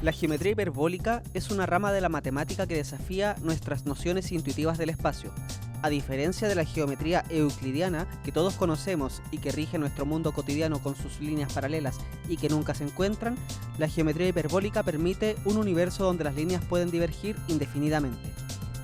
La geometría hiperbólica es una rama de la matemática que desafía nuestras nociones intuitivas del espacio. A diferencia de la geometría euclidiana, que todos conocemos y que rige nuestro mundo cotidiano con sus líneas paralelas y que nunca se encuentran, la geometría hiperbólica permite un universo donde las líneas pueden divergir indefinidamente.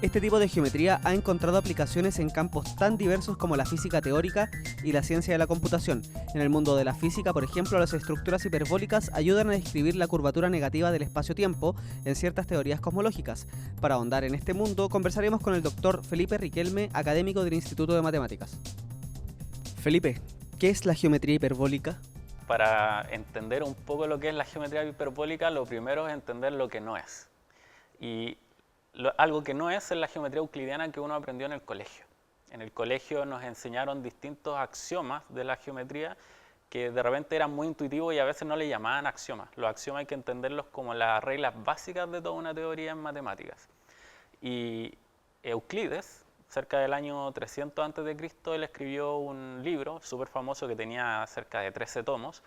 Este tipo de geometría ha encontrado aplicaciones en campos tan diversos como la física teórica y la ciencia de la computación. En el mundo de la física, por ejemplo, las estructuras hiperbólicas ayudan a describir la curvatura negativa del espacio-tiempo en ciertas teorías cosmológicas. Para ahondar en este mundo, conversaremos con el doctor Felipe Riquelme, académico del Instituto de Matemáticas. Felipe, ¿qué es la geometría hiperbólica? Para entender un poco lo que es la geometría hiperbólica, lo primero es entender lo que no es. Y algo que no es la geometría euclidiana que uno aprendió en el colegio. En el colegio nos enseñaron distintos axiomas de la geometría que de repente eran muy intuitivos y a veces no le llamaban axiomas. Los axiomas hay que entenderlos como las reglas básicas de toda una teoría en matemáticas. Y Euclides, cerca del año 300 a.C., él escribió un libro súper famoso que tenía cerca de 13 tomos,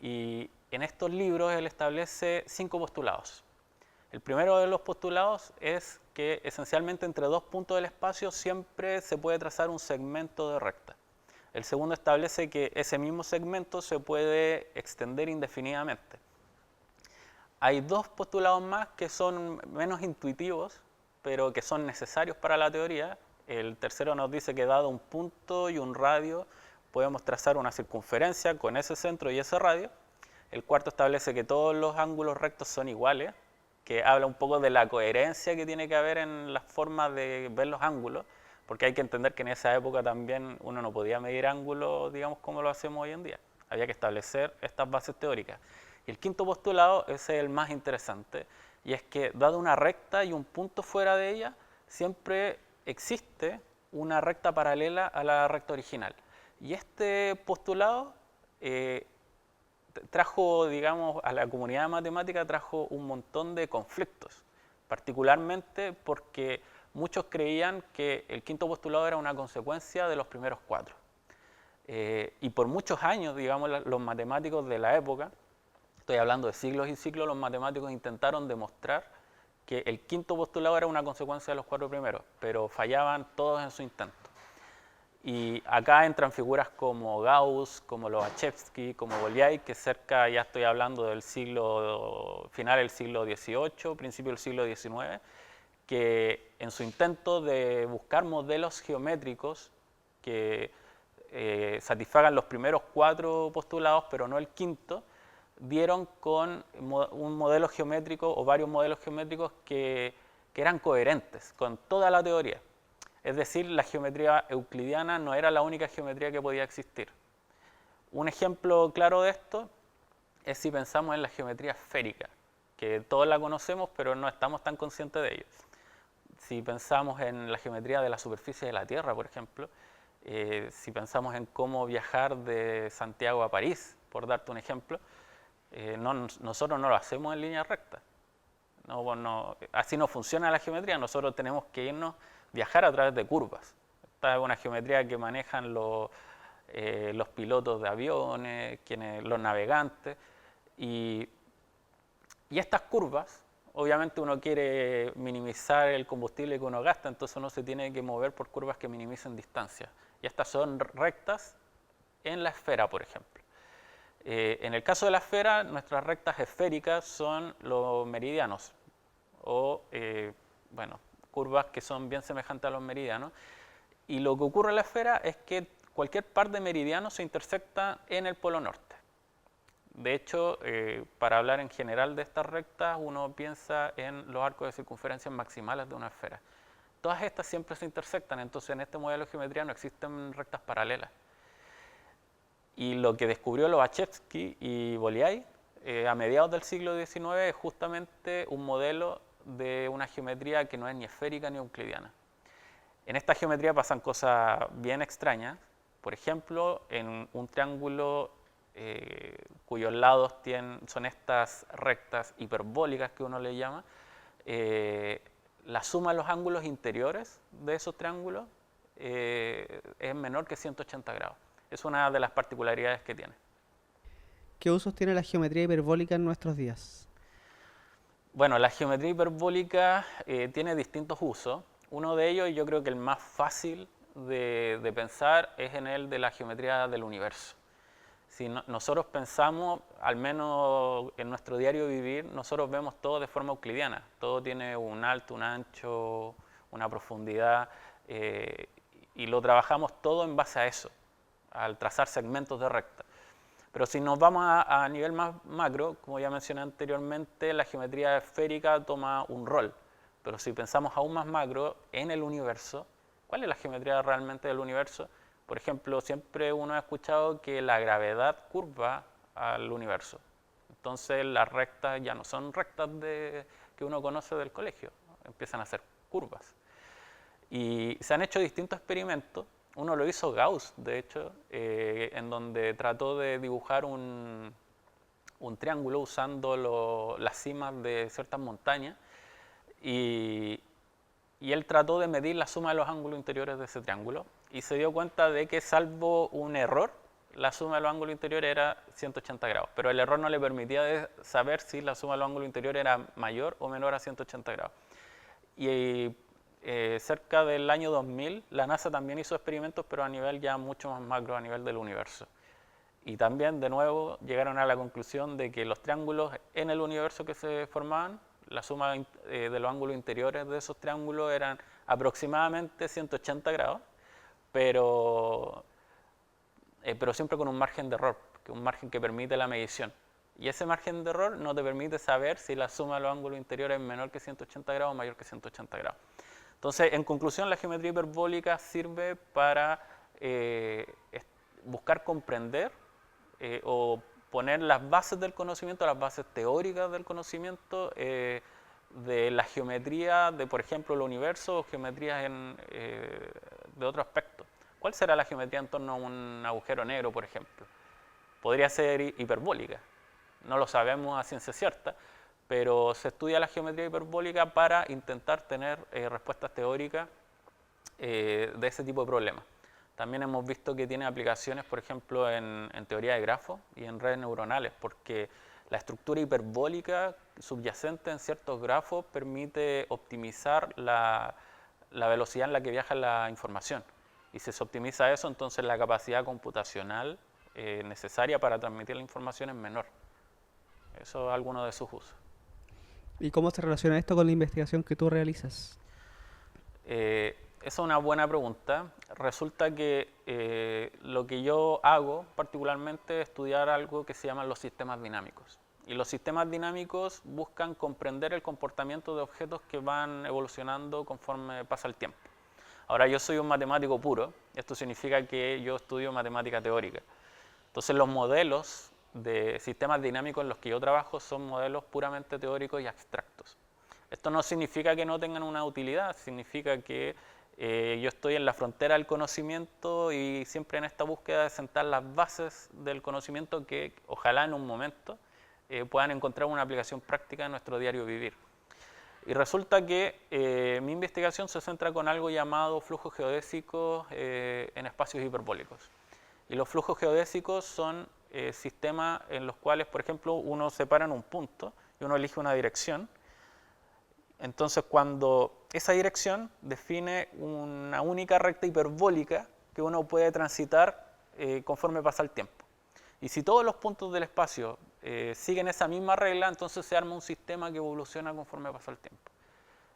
y en estos libros él establece 5 postulados. El primero de los postulados es que esencialmente entre dos puntos del espacio siempre se puede trazar un segmento de recta. El segundo establece que ese mismo segmento se puede extender indefinidamente. Hay dos postulados más que son menos intuitivos, pero que son necesarios para la teoría. El tercero nos dice que dado un punto y un radio, podemos trazar una circunferencia con ese centro y ese radio. El cuarto establece que todos los ángulos rectos son iguales, que habla un poco de la coherencia que tiene que haber en las formas de ver los ángulos, porque hay que entender que en esa época también uno no podía medir ángulos, digamos, como lo hacemos hoy en día. Había que establecer estas bases teóricas. Y el quinto postulado es el más interesante, y es que dado una recta y un punto fuera de ella, siempre existe una recta paralela a la recta original. Y este postulado trajo, digamos, a la comunidad matemática trajo un montón de conflictos, particularmente porque muchos creían que el quinto postulado era una consecuencia de los primeros 4. Y por muchos años, digamos, los matemáticos de la época, estoy hablando de siglos y siglos, los matemáticos intentaron demostrar que el quinto postulado era una consecuencia de los 4 primeros, pero fallaban todos en su intento. Y acá entran figuras como Gauss, como Lobachevsky, como Bolyai, que cerca, ya estoy hablando del final del siglo XVIII, principio del siglo XIX, que en su intento de buscar modelos geométricos que satisfagan los primeros 4 postulados, pero no el quinto, dieron con un modelo geométrico o varios modelos geométricos que eran coherentes con toda la teoría. Es decir, la geometría euclidiana no era la única geometría que podía existir. Un ejemplo claro de esto es si pensamos en la geometría esférica, que todos la conocemos, pero no estamos tan conscientes de ello. Si pensamos en la geometría de la superficie de la Tierra, por ejemplo, si pensamos en cómo viajar de Santiago a París, por darte un ejemplo, nosotros no lo hacemos en línea recta. Así no funciona la geometría, nosotros tenemos que viajar a través de curvas. Esta es una geometría que manejan los pilotos de aviones, los navegantes, y estas curvas, obviamente uno quiere minimizar el combustible que uno gasta, entonces uno se tiene que mover por curvas que minimicen distancia. Y estas son rectas en la esfera, por ejemplo. En el caso de la esfera, nuestras rectas esféricas son los meridianos, o curvas que son bien semejantes a los meridianos. Y lo que ocurre en la esfera es que cualquier par de meridianos se intersecta en el polo norte. De hecho, para hablar en general de estas rectas, uno piensa en los arcos de circunferencia maximales de una esfera. Todas estas siempre se intersectan, entonces en este modelo de geometría no existen rectas paralelas. Y lo que descubrió Lobachevsky y Bolyai a mediados del siglo XIX es justamente un modelo de una geometría que no es ni esférica ni euclidiana. En esta geometría pasan cosas bien extrañas. Por ejemplo, en un triángulo cuyos lados son estas rectas hiperbólicas que uno le llama, la suma de los ángulos interiores de esos triángulos es menor que 180 grados. Es una de las particularidades que tiene. ¿Qué usos tiene la geometría hiperbólica en nuestros días? Bueno, la geometría hiperbólica tiene distintos usos. Uno de ellos, yo creo que el más fácil de pensar, es en el de la geometría del universo. Si nosotros pensamos, al menos en nuestro diario vivir, nosotros vemos todo de forma euclidiana. Todo tiene un alto, un ancho, una profundidad, y lo trabajamos todo en base a eso, al trazar segmentos de recta. Pero si nos vamos a nivel más macro, como ya mencioné anteriormente, la geometría esférica toma un rol. Pero si pensamos aún más macro, en el universo, ¿cuál es la geometría realmente del universo? Por ejemplo, siempre uno ha escuchado que la gravedad curva al universo. Entonces las rectas ya no son rectas que uno conoce del colegio, empiezan a ser curvas. Y se han hecho distintos experimentos. Uno lo hizo Gauss, de hecho, en donde trató de dibujar un triángulo usando las cimas de ciertas montañas, y él trató de medir la suma de los ángulos interiores de ese triángulo y se dio cuenta de que, salvo un error, la suma de los ángulos interiores era 180 grados, pero el error no le permitía saber si la suma de los ángulos interiores era mayor o menor a 180 grados. Y cerca del año 2000, la NASA también hizo experimentos, pero a nivel ya mucho más macro, a nivel del universo. Y también, de nuevo, llegaron a la conclusión de que los triángulos en el universo que se formaban, la suma de los ángulos interiores de esos triángulos eran aproximadamente 180 grados, pero siempre con un margen de error, que es un margen que permite la medición. Y ese margen de error no te permite saber si la suma de los ángulos interiores es menor que 180 grados o mayor que 180 grados. Entonces, en conclusión, la geometría hiperbólica sirve para buscar comprender o poner las bases del conocimiento, las bases teóricas del conocimiento de la geometría de, por ejemplo, el universo, o geometrías de otro aspecto. ¿Cuál será la geometría en torno a un agujero negro, por ejemplo? Podría ser hiperbólica, no lo sabemos a ciencia cierta, pero se estudia la geometría hiperbólica para intentar tener respuestas teóricas de ese tipo de problemas. También hemos visto que tiene aplicaciones, por ejemplo, en teoría de grafos y en redes neuronales, porque la estructura hiperbólica subyacente en ciertos grafos permite optimizar la velocidad en la que viaja la información. Y si se optimiza eso, entonces la capacidad computacional necesaria para transmitir la información es menor. Eso es alguno de sus usos. ¿Y cómo se relaciona esto con la investigación que tú realizas? Esa es una buena pregunta. Resulta que lo que yo hago particularmente es estudiar algo que se llaman los sistemas dinámicos. Y los sistemas dinámicos buscan comprender el comportamiento de objetos que van evolucionando conforme pasa el tiempo. Ahora, yo soy un matemático puro, esto significa que yo estudio matemática teórica. Entonces, los modelos de sistemas dinámicos en los que yo trabajo son modelos puramente teóricos y abstractos. Esto no significa que no tengan una utilidad, significa que yo estoy en la frontera del conocimiento y siempre en esta búsqueda de sentar las bases del conocimiento que ojalá en un momento puedan encontrar una aplicación práctica en nuestro diario vivir. Y resulta que mi investigación se centra con algo llamado flujos geodésicos en espacios hiperbólicos. Y los flujos geodésicos son sistemas en los cuales, por ejemplo, uno se para en un punto y uno elige una dirección. Entonces, cuando esa dirección define una única recta hiperbólica que uno puede transitar conforme pasa el tiempo. Y si todos los puntos del espacio siguen esa misma regla, entonces se arma un sistema que evoluciona conforme pasa el tiempo.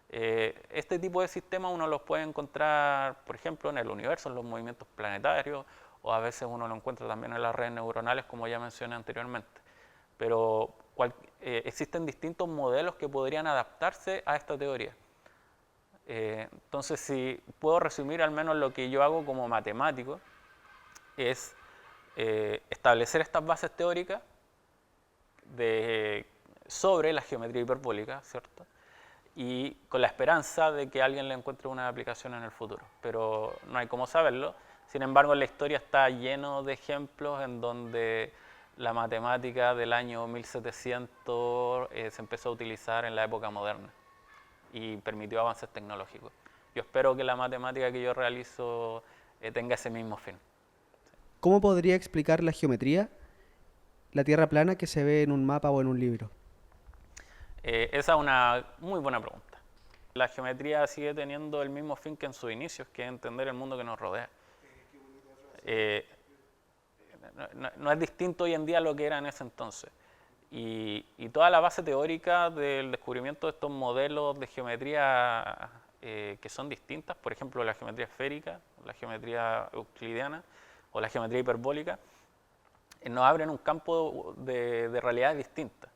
Este tipo de sistemas uno los puede encontrar, por ejemplo, en el universo, en los movimientos planetarios, o a veces uno lo encuentra también en las redes neuronales, como ya mencioné anteriormente. Pero existen distintos modelos que podrían adaptarse a esta teoría. Entonces, si puedo resumir al menos lo que yo hago como matemático, es establecer estas bases teóricas sobre la geometría hiperbólica, ¿cierto? Y con la esperanza de que alguien le encuentre una aplicación en el futuro. Pero no hay cómo saberlo. Sin embargo, la historia está lleno de ejemplos en donde la matemática del año 1700 se empezó a utilizar en la época moderna y permitió avances tecnológicos. Yo espero que la matemática que yo realizo tenga ese mismo fin. ¿Cómo podría explicar la geometría la Tierra plana que se ve en un mapa o en un libro? Esa es una muy buena pregunta. La geometría sigue teniendo el mismo fin que en sus inicios, que es entender el mundo que nos rodea. No es distinto hoy en día a lo que era en ese entonces. Y toda la base teórica del descubrimiento de estos modelos de geometría que son distintas, por ejemplo la geometría esférica, la geometría euclidiana o la geometría hiperbólica, nos abren un campo de realidades distintas.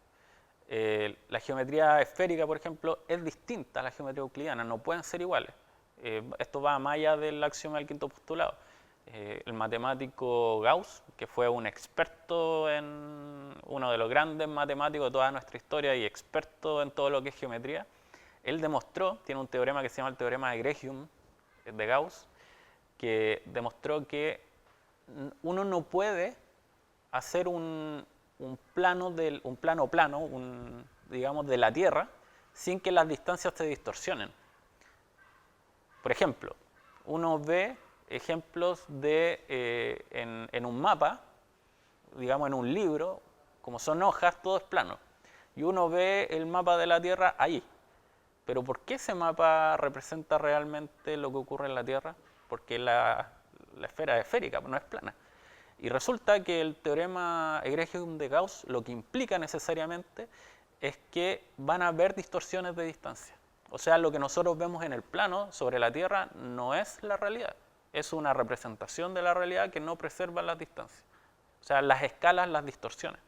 La geometría esférica, por ejemplo, es distinta a la geometría euclidiana, no pueden ser iguales. Esto va más allá del axioma del quinto postulado. El matemático Gauss, que fue un experto uno de los grandes matemáticos de toda nuestra historia y experto en todo lo que es geometría, él demostró, tiene un teorema que se llama el teorema de Egregium de Gauss, que demostró que uno no puede hacer un plano, digamos, de la Tierra sin que las distancias se distorsionen. Por ejemplo, uno ve ejemplos en un mapa, digamos en un libro, como son hojas, todo es plano. Y uno ve el mapa de la Tierra ahí. Pero ¿por qué ese mapa representa realmente lo que ocurre en la Tierra? Porque la esfera es esférica, no es plana. Y resulta que el teorema Egregium de Gauss lo que implica necesariamente es que van a haber distorsiones de distancia. O sea, lo que nosotros vemos en el plano sobre la Tierra no es la realidad. Es una representación de la realidad que no preserva las distancias. O sea, las escalas las distorsionan.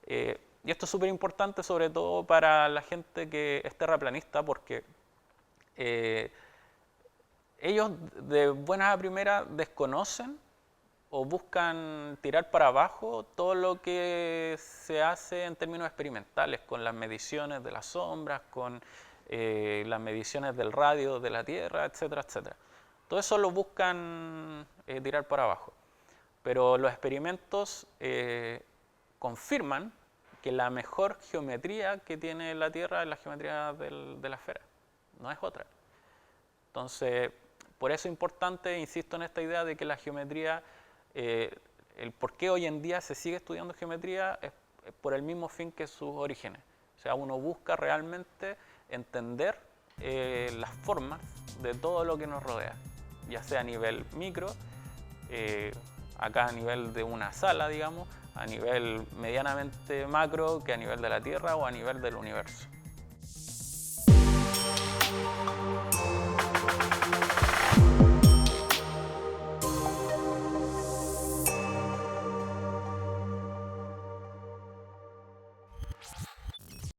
Y esto es súper importante, sobre todo para la gente que es terraplanista, porque ellos de buena a primera desconocen o buscan tirar para abajo todo lo que se hace en términos experimentales, con las mediciones de las sombras, con las mediciones del radio de la Tierra, etcétera, etcétera. Todo eso lo buscan tirar para abajo. Pero los experimentos confirman que la mejor geometría que tiene la Tierra es la geometría de la esfera, no es otra. Entonces, por eso es importante, insisto en esta idea de que la geometría, el por qué hoy en día se sigue estudiando geometría es por el mismo fin que sus orígenes. O sea, uno busca realmente entender las formas de todo lo que nos rodea, ya sea a nivel micro, acá a nivel de una sala, digamos, a nivel medianamente macro, que a nivel de la Tierra o a nivel del universo.